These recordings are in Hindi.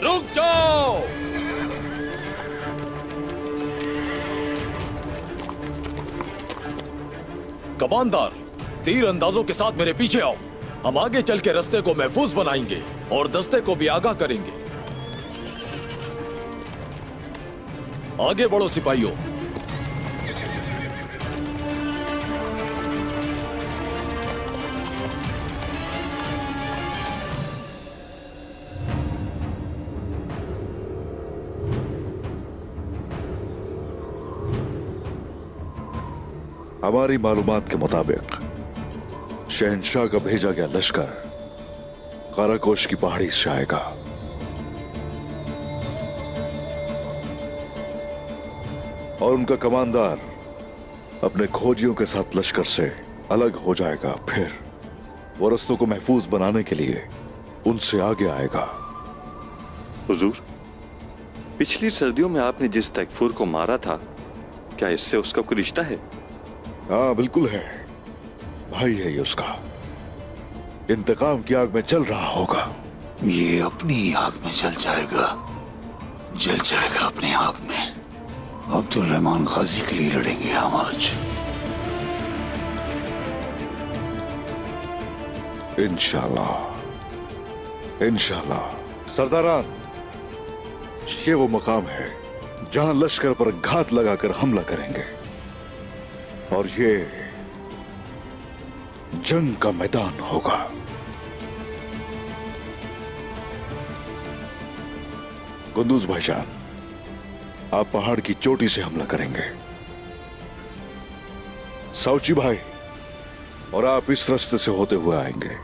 रुक जाओ। कमांडर, तीर अंदाजों के साथ मेरे पीछे आओ। हम आगे चल के रास्ते को महफूज बनाएंगे और दस्ते को भी आगाह करेंगे। आगे बढ़ो सिपाहियों। हमारी मालूमात के मुताबिक शहंशाह का भेजा गया लश्कर काराकोश की पहाड़ी से आएगा। और उनका कमांडर अपने खोजियों के साथ लश्कर से अलग हो जाएगा। फिर वो रस्तों को महफूज बनाने के लिए उनसे आगे आएगा। हुजूर, पिछली सर्दियों में आपने जिस तकफूर को मारा था, क्या इससे उसका कोई रिश्ता है? हाँ, बिल्कुल है। भाई है ये उसका। इंतकाम की आग में जल रहा होगा। ये अपनी आग में जल जाएगा अपनी आग में। अब्दुल रहमान गाजी के लिए लड़ेंगे हम आज। इंशाल्लाह, इंशाल्लाह। सरदारान, ये वो मकाम है जहां लश्कर पर घात लगाकर हमला करेंगे और ये जंग का मैदान होगा। कुंदूज भाईजान, आप पहाड़ की चोटी से हमला करेंगे। साउची भाई, और आप इस रास्ते से होते हुए आएंगे।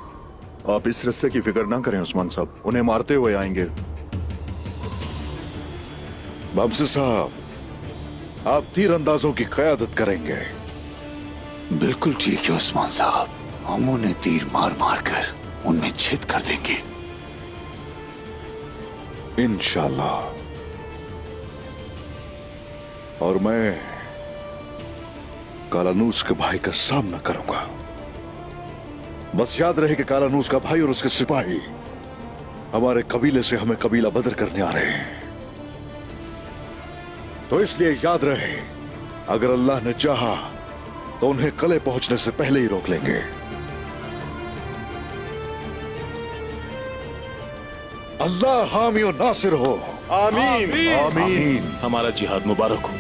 आप इस रास्ते की फिक्र ना करें उस्मान साहब, उन्हें मारते हुए आएंगे। बमसे साहब, आप तीर अंदाजों की क़यादत करेंगे। बिल्कुल ठीक है उस्मान साहब, हम उन्हें तीर मार मार कर उनमें छेद कर देंगे इंशाल्लाह। और मैं कालानूस के भाई का सामना करूंगा। बस याद रहे कि कालानूस का भाई और उसके सिपाही हमारे कबीले से हमें कबीला बदर करने आ रहे हैं। तो इसलिए याद रहे, अगर अल्लाह ने चाहा तो उन्हें कले पहुंचने से पहले ही रोक लेंगे। अल्लाह हामी और नासिर हो। आमीन, आमीन। हमारा जिहाद मुबारक हो।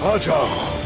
आ जाओ।